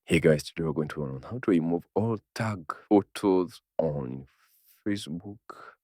Hey guys, today we're going to learn how to remove all tag photos on Facebook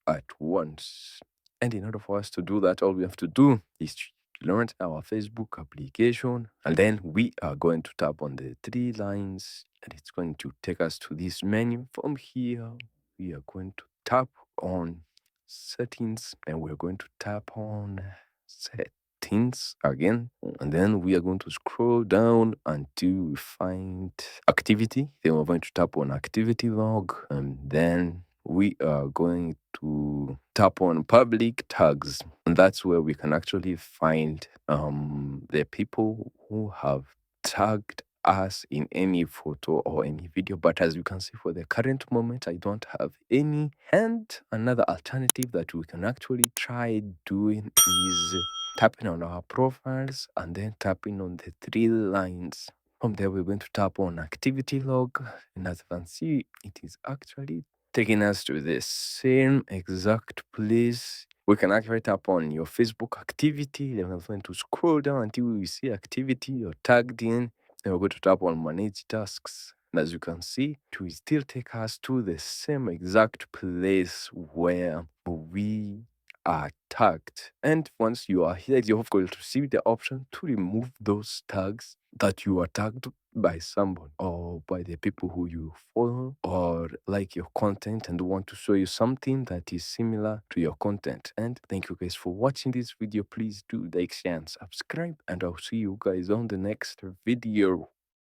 at once. And in order for us to do that, all we have to do is to launch our Facebook application, and then we are going to tap on the three lines, and it's going to take us to this menu. From here, we are going to tap on settings, and we're going to tap on settings again, and then we are going to scroll down until we find activity. Then we're going to tap on activity log, and then we are going to tap on public tags, and that's where we can actually find the people who have tagged us in any photo or any video. But as you can see, for the current moment, I don't have any. And another alternative that we can actually try doing is tapping on our profiles and then tapping on the three lines. From there, we're going to tap on activity log, and as you can see, it is actually taking us to the same exact place. We can actually tap on your Facebook activity, then we're going to scroll down until we see activity you're tagged in. Then we're going to tap on manage tasks. And as you can see, it will still take us to the same exact place where we are tagged. And once you are here, you're going to see the option to remove those tags that you are tagged by someone or by the people who you follow or like your content and want to show you something that is similar to your content. And thank you guys for watching this video. Please do like, share, and subscribe, and I'll see you guys on the next video.